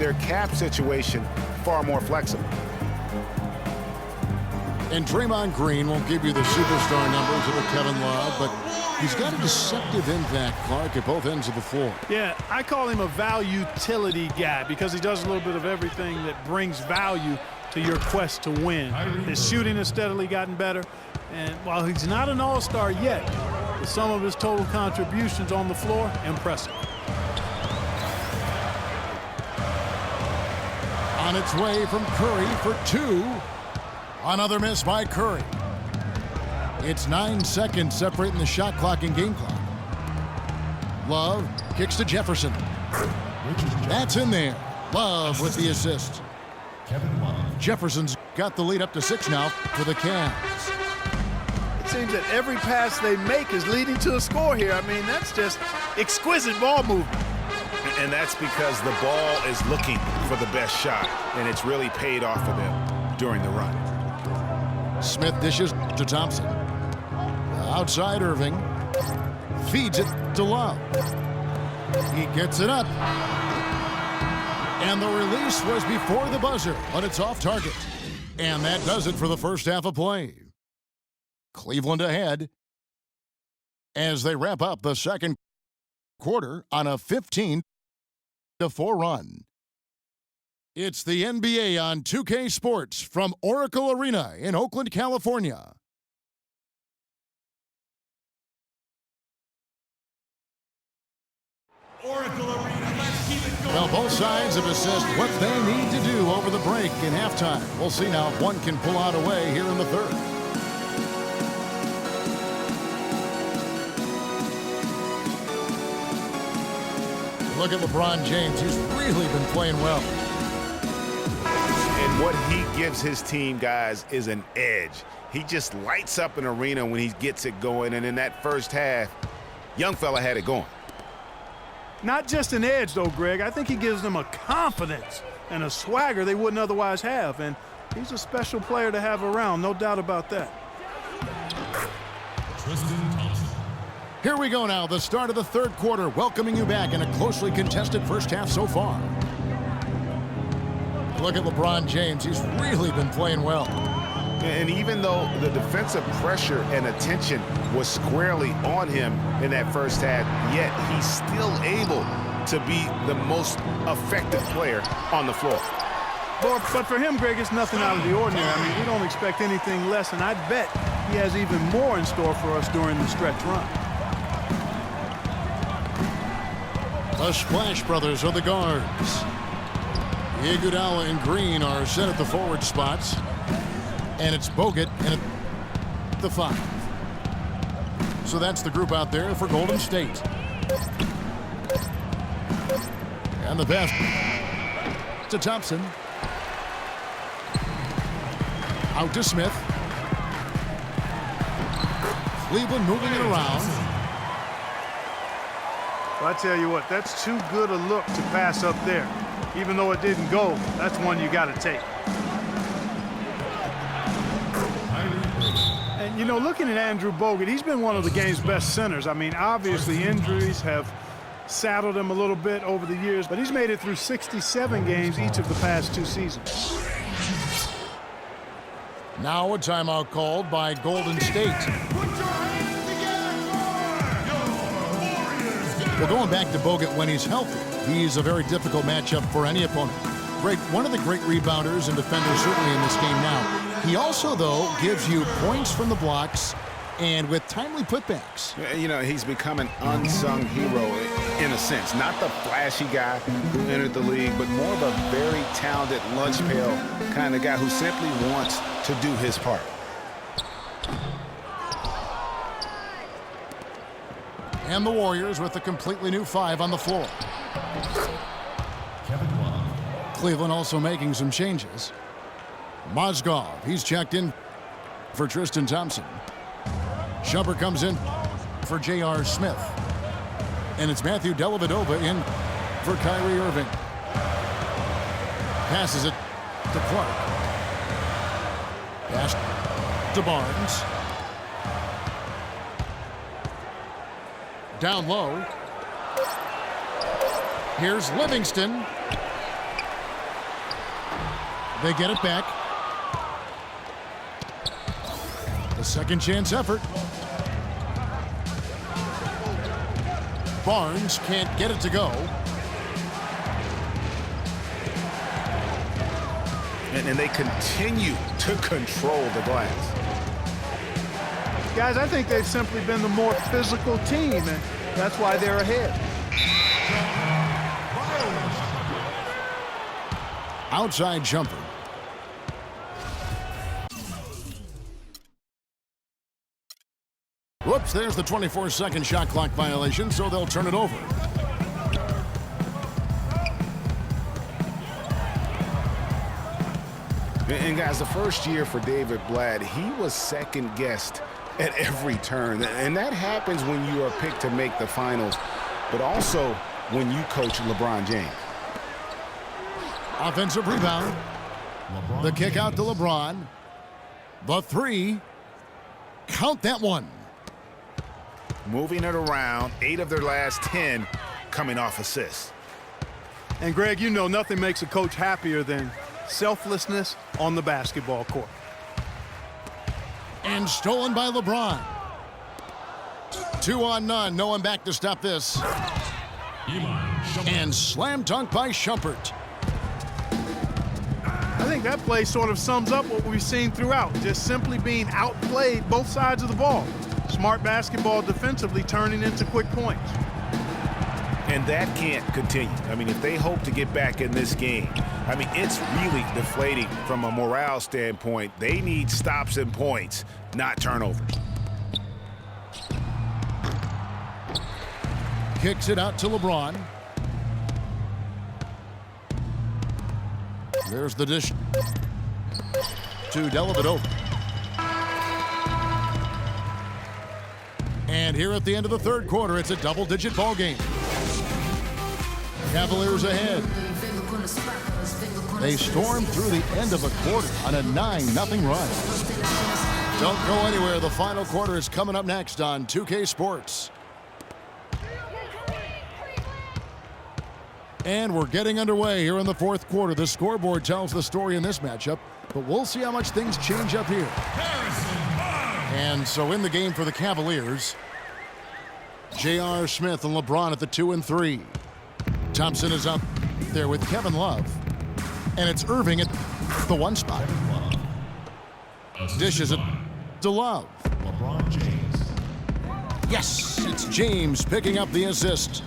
their cap situation far more flexible. And Draymond Green won't give you the superstar numbers of a Kevin Love, but he's got a deceptive impact, Clark, at both ends of the floor. Yeah, I call him a value-utility guy because he does a little bit of everything that brings value to your quest to win. His shooting has steadily gotten better, and while he's not an all-star yet, the sum of his total contributions on the floor, impressive. On its way from Curry for two. Another miss by Curry. It's 9 seconds separating the shot clock and game clock. Love kicks to Jefferson. That's in there. Love with the assist. Jefferson's got the lead up to 6 now for the Cavs. It seems that every pass they make is leading to a score here. I mean, that's just exquisite ball movement. And that's because the ball is looking for the best shot, and it's really paid off for them during the run. Smith dishes to Thompson. Outside Irving. Feeds it to Love. He gets it up. And the release was before the buzzer, but it's off target. And that does it for the first half of play. Cleveland ahead as they wrap up the second quarter on a 15-4 run. It's the NBA on 2K Sports from Oracle Arena in Oakland, California. Oracle Arena, let's keep it going. Well, both sides have assessed what they need to do over the break in halftime. We'll see now if one can pull out a way here in the third. Look at LeBron James. He's really been playing well. And what he gives his team, guys, is an edge. He just lights up an arena when he gets it going. And in that first half, young fella had it going. Not just an edge, though, Greg. I think he gives them a confidence and a swagger they wouldn't otherwise have. And he's a special player to have around, no doubt about that. Tristan Thompson. Here we go now, the start of the third quarter, welcoming you back in a closely contested first half so far. Look at LeBron James. He's really been playing well. And even though the defensive pressure and attention was squarely on him in that first half, yet he's still able to be the most effective player on the floor. But for him, Greg, it's nothing out of the ordinary. I mean, we don't expect anything less, and I bet he has even more in store for us during the stretch run. The Splash Brothers are the guards. Iguodala and Green are set at the forward spots. And it's Bogut and at the 5. So that's the group out there for Golden State. And the pass to Thompson. Out to Smith. Cleveland moving it around. Well, I tell you what, that's too good a look to pass up there. Even though it didn't go, that's one you got to take. And, you know, looking at Andrew Bogut, he's been one of the game's best centers. I mean, obviously injuries have saddled him a little bit over the years, but he's made it through 67 games each of the past 2 seasons. Now a timeout called by Golden State. Well, going back to Bogut when he's healthy, he's a very difficult matchup for any opponent. One of the great rebounders and defenders certainly in this game now. He also, though, gives you points from the blocks and with timely putbacks. You know, he's become an unsung hero in a sense. Not the flashy guy who entered the league, but more of a very talented lunch pail kind of guy who simply wants to do his part. And the Warriors with a completely new 5 on the floor. Kevin Love. Cleveland also making some changes. Mozgov, he's checked in for Tristan Thompson. Shumpert comes in for J.R. Smith. And it's Matthew Dellavedova in for Kyrie Irving. Passes it to Clark. Pass to Barnes. Down low. Here's Livingston. They get it back. The second chance effort. Barnes can't get it to go. And they continue to control the glass. Guys, I think they've simply been the more physical team, and that's why they're ahead. Outside jumper. Whoops, there's the 24-second shot clock violation, so they'll turn it over. And guys, the first year for David Blatt, he was second-guessed at every turn. And that happens when you are picked to make the finals, but also when you coach LeBron James. Offensive rebound. The kick out to LeBron. The three. Count that one. Moving it around, 8 of their last 10 coming off assists. And Greg, you know nothing makes a coach happier than selflessness on the basketball court. And stolen by LeBron. 2 on none. No one back to stop this. And slam dunk by Shumpert. I think that play sort of sums up what we've seen throughout. Just simply being outplayed both sides of the ball. Smart basketball defensively turning into quick points. And that can't continue. I mean, if they hope to get back in this game, I mean, it's really deflating from a morale standpoint. They need stops and points, not turnovers. Kicks it out to LeBron. There's the dish to Dellavedova. And here at the end of the third quarter, it's a double-digit ball game. Cavaliers ahead. They storm through the end of a quarter on a 9-0 run. Don't go anywhere. The final quarter is coming up next on 2K Sports. And we're getting underway here in the fourth quarter. The scoreboard tells the story in this matchup, but we'll see how much things change up here. And so in the game for the Cavaliers, J.R. Smith and LeBron at the 2 and 3. Thompson is up there with Kevin Love. And it's Irving at the 1 spot. Dishes it to Love. LeBron James. Yes, it's James picking up the assist.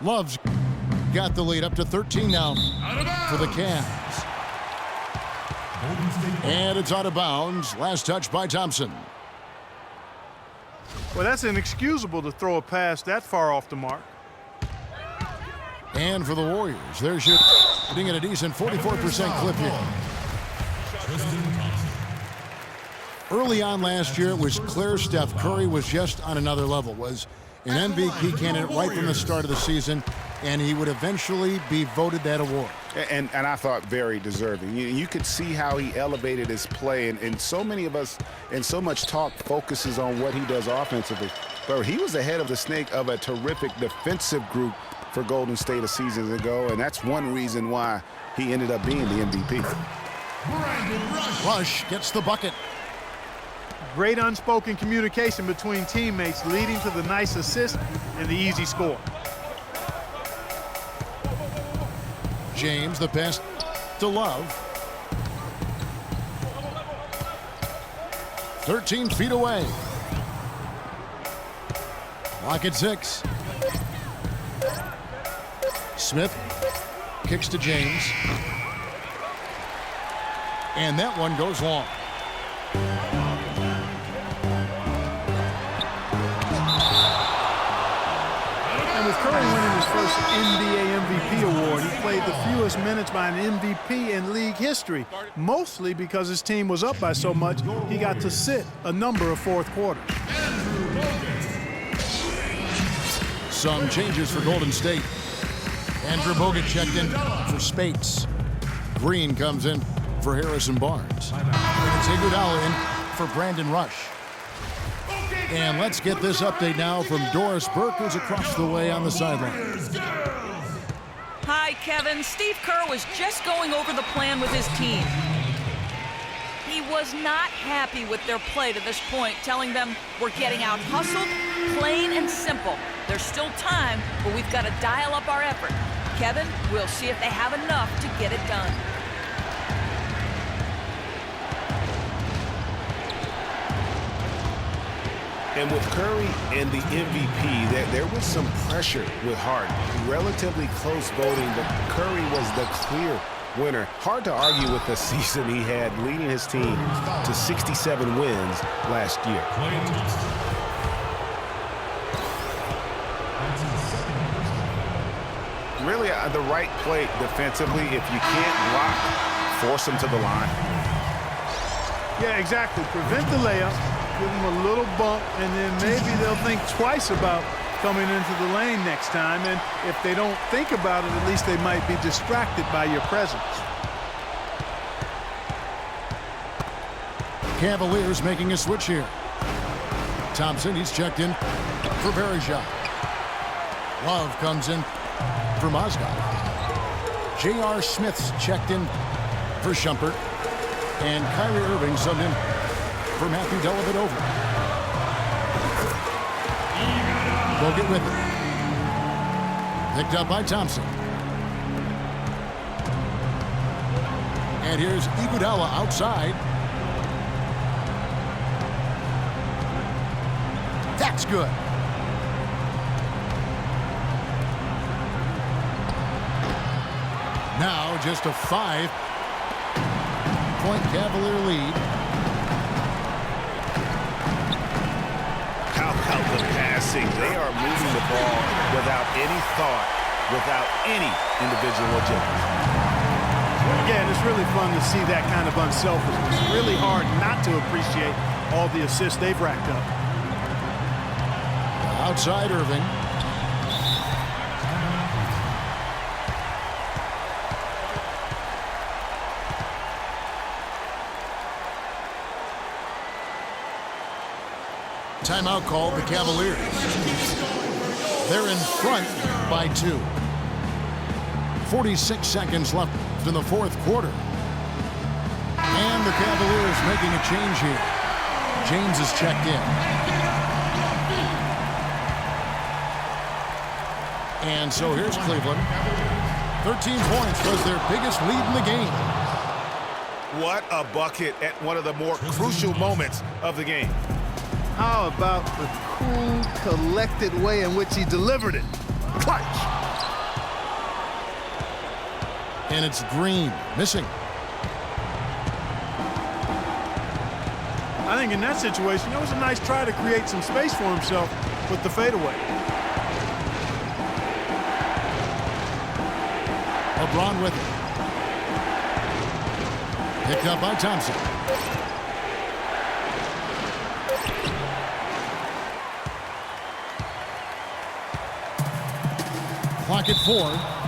Love's got the lead up to 13 now for the Cavs. And it's out of bounds. Last touch by Thompson. Well, that's inexcusable to throw a pass that far off the mark. And for the Warriors, they're shooting at a decent 44% clip here. Early on last year, it was clear Steph Curry was just on another level, was an MVP candidate right from the start of the season, and he would eventually be voted that award. And I thought very deserving. You could see how he elevated his play, and so many of us and so much talk focuses on what he does offensively. But he was ahead of the snake of a terrific defensive group for Golden State a season ago, and that's one reason why he ended up being the MVP. Rush gets the bucket. Great unspoken communication between teammates leading to the nice assist and the easy score. James, the pass to Love. 13 feet away. Lock at 6. Smith kicks to James. And that one goes long. And with Curry winning his first NBA MVP award, he played the fewest minutes by an MVP in league history, mostly because his team was up by so much, he got to sit a number of fourth quarters. Some changes for Golden State. Andrew Bogut checked in for Spates. Green comes in for Harrison Barnes. And it's Iguodala in for Brandon Rush. And let's get this update now from Doris Burke, who's across the way on the sideline. Hi, Kevin. Steve Kerr was just going over the plan with his team. He was not happy with their play to this point, telling them we're getting out hustled, plain and simple. There's still time, but we've got to dial up our effort. Kevin, we'll see if they have enough to get it done. And with Curry and the MVP, there was some pressure with Harden. Relatively close voting, but Curry was the clear winner. Hard to argue with the season he had, leading his team to 67 wins last year. Really, the right play defensively. If you can't block, force him to the line. Yeah, exactly. Prevent the layup, give them a little bump, and then maybe they'll think twice about coming into the lane next time. And if they don't think about it, at least they might be distracted by your presence. Cavaliers making a switch here. Thompson, he's checked in for Bergeron. Love comes in for Mozgov. J.R. Smith's checked in for Shumpert. And Kyrie Irving subbed in for Matthew Dellavedova. Go get with it. Picked up by Thompson. And here's Iguodala outside. That's good. Now just a 5-point Cavalier lead. How about the passing? They are moving the ball without any thought, without any individual agility. Yeah, and it's really fun to see that kind of unselfishness. It's really hard not to appreciate all the assists they've racked up. Outside Irving. Timeout called the Cavaliers. They're in front by 2. 46 seconds left in the fourth quarter. And the Cavaliers making a change here. James is checked in. And so here's Cleveland. 13 points was their biggest lead in the game. What a bucket at one of the more crucial moments of the game. How about the cool, collected way in which he delivered it? Clutch. And it's Green missing. I think in that situation, it was a nice try to create some space for himself with the fadeaway. LeBron with it. Picked up by Thompson. Clock at 4.